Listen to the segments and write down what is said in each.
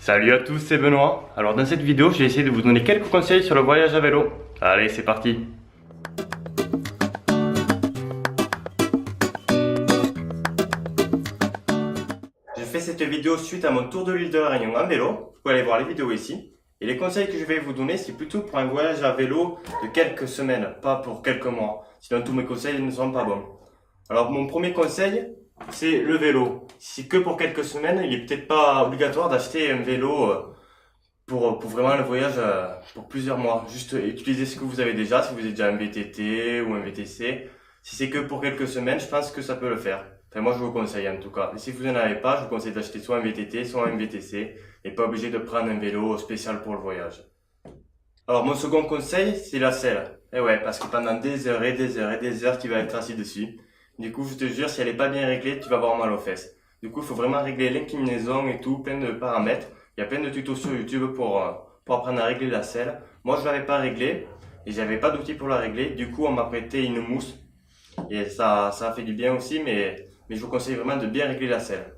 Salut à tous, c'est Benoît. Alors dans cette vidéo, j'ai essayé de vous donner quelques conseils sur le voyage à vélo. Allez, c'est parti. J'ai fait cette vidéo suite à mon tour de l'île de la Réunion en vélo. Vous pouvez aller voir les vidéos ici. Et les conseils que je vais vous donner, c'est plutôt pour un voyage à vélo de quelques semaines, pas pour quelques mois. Sinon tous mes conseils ne seront pas bons. Alors mon premier conseil, c'est le vélo. Si c'est que pour quelques semaines, il est peut-être pas obligatoire d'acheter un vélo pour vraiment le voyage pour plusieurs mois. Juste utiliser ce que vous avez déjà, si vous avez déjà un VTT ou un VTC. Si c'est que pour quelques semaines, je pense que ça peut le faire. Enfin, moi, je vous conseille en tout cas. Et si vous n'en avez pas, je vous conseille d'acheter soit un VTT, soit un VTC, et pas obligé de prendre un vélo spécial pour le voyage. Alors, mon second conseil, c'est la selle. Et ouais, parce que pendant des heures et des heures et des heures, tu vas être assis dessus. Du coup, je te jure, si elle est pas bien réglée, tu vas avoir mal aux fesses. Du coup, il faut vraiment régler l'inclinaison et tout, plein de paramètres. Il y a plein de tutos sur YouTube pour apprendre à régler la selle. Moi, je l'avais pas réglé et j'avais pas d'outil pour la régler. Du coup, on m'a prêté une mousse et ça a fait du bien aussi, mais je vous conseille vraiment de bien régler la selle.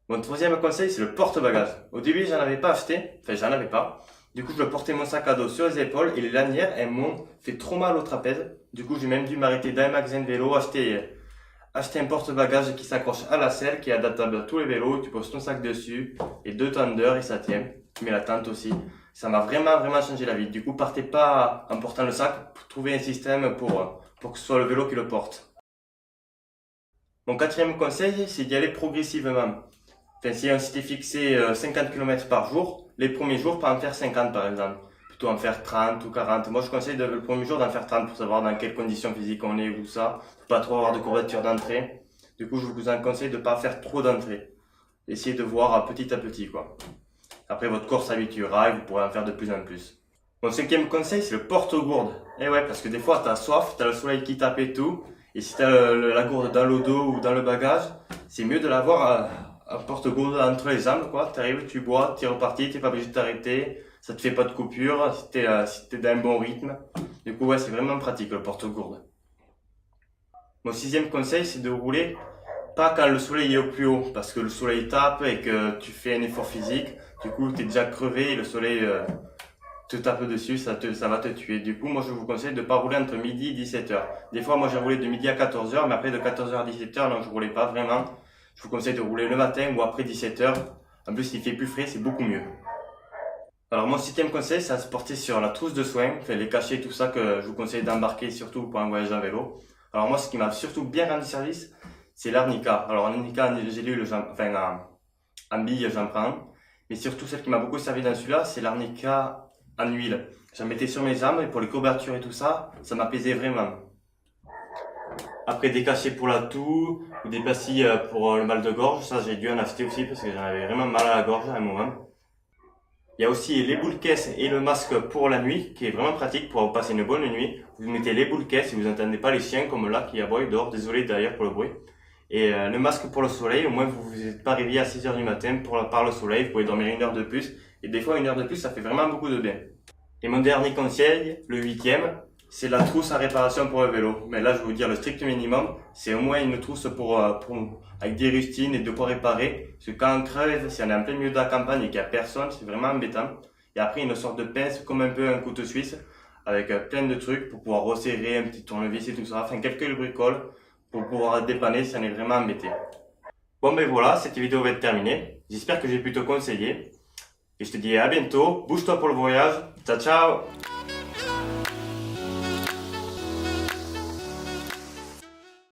Mon troisième conseil, c'est le porte-bagages. Au début, j'en avais pas acheté, enfin, j'en avais pas. Du coup, je portais mon sac à dos sur les épaules et les lanières, elles m'ont fait trop mal au trapèze. Du coup, j'ai même dû m'arrêter dans un magasin de vélo, acheter un porte-bagages qui s'accroche à la selle, qui est adaptable à tous les vélos. Tu poses ton sac dessus et deux tendeurs et ça tient. Tu mets la tente aussi. Ça m'a vraiment changé la vie. Du coup, partez pas en portant le sac pour trouver un système pour que ce soit le vélo qui le porte. Mon quatrième conseil, c'est d'y aller progressivement. Enfin, si on s'était fixé 50 km par jour, les premiers jours, pas en faire 50 par exemple. Plutôt en faire 30 ou 40. Moi, je conseille le premier jour d'en faire 30 pour savoir dans quelles conditions physiques on est ou ça. Faut pas trop avoir de courbatures d'entrée. Du coup, je vous en conseille de pas faire trop d'entrée. Essayez de voir à petit, quoi. Après, votre corps s'habituera et vous pourrez en faire de plus en plus. Mon cinquième conseil, c'est le porte-gourde. Et ouais, parce que des fois, t'as soif, t'as le soleil qui tape et tout. Et si t'as la gourde dans le dos ou dans le bagage, c'est mieux de l'avoir à porte-gourde entre les jambes, quoi. T'arrives, tu bois, t'es reparti, t'es pas obligé de t'arrêter. Ça te fait pas de coupure si t'es dans un bon rythme. Du coup, ouais, c'est vraiment pratique le porte-gourde. Mon sixième conseil, c'est de rouler pas quand le soleil est au plus haut, parce que le soleil tape et que tu fais un effort physique. Du coup, t'es déjà crevé et le soleil te tape dessus, ça va te tuer. Du coup, moi, je vous conseille de pas rouler entre midi et 17h. Des fois, moi, j'ai roulé de midi à 14h, mais après de 14h à 17h, non, je roulais pas vraiment. Je vous conseille de rouler le matin ou après 17h. En plus, il fait plus frais, c'est beaucoup mieux. Alors, mon septième conseil, c'est à se porter sur la trousse de soins, enfin, les cachets, tout ça que je vous conseille d'embarquer, surtout pour un voyage en vélo. Alors, moi, ce qui m'a surtout bien rendu service, c'est l'arnica. Alors, l'arnica en gélule, enfin, en bille, j'en prends. Mais surtout, celle qui m'a beaucoup servi dans celui-là, c'est l'arnica en huile. J'en mettais sur mes jambes et pour les courbatures et tout ça, ça m'apaisait vraiment. Après, des cachets pour la toux, ou des pastilles pour le mal de gorge, ça, j'ai dû en acheter aussi parce que j'en avais vraiment mal à la gorge à un moment. Il y a aussi les boules caisses et le masque pour la nuit, qui est vraiment pratique pour passer une bonne nuit. Vous mettez les boules caisses et vous n'entendez pas les chiens comme là qui aboient dehors. Désolé d'ailleurs pour le bruit. Et le masque pour le soleil, au moins vous n'êtes pas réveillé à 6 heures du matin par le soleil. Vous pouvez dormir une heure de plus. Et des fois, une heure de plus, ça fait vraiment beaucoup de bien. Et mon dernier conseil, le huitième, c'est la trousse à réparation pour le vélo. Mais là, je vais vous dire le strict minimum, c'est au moins une trousse avec des rustines et de quoi réparer. Parce que quand on creuse, si on est en plein milieu de la campagne et qu'il n'y a personne, c'est vraiment embêtant. Et après, une sorte de pince, comme un peu un couteau suisse, avec plein de trucs pour pouvoir resserrer un petit tournevis et tout ça. Enfin, quelques bricoles pour pouvoir dépanner si on est vraiment embêté. Bon, ben voilà, cette vidéo va être terminée. J'espère que j'ai pu te conseiller. Et je te dis à bientôt. Bouge-toi pour le voyage. Ciao, ciao!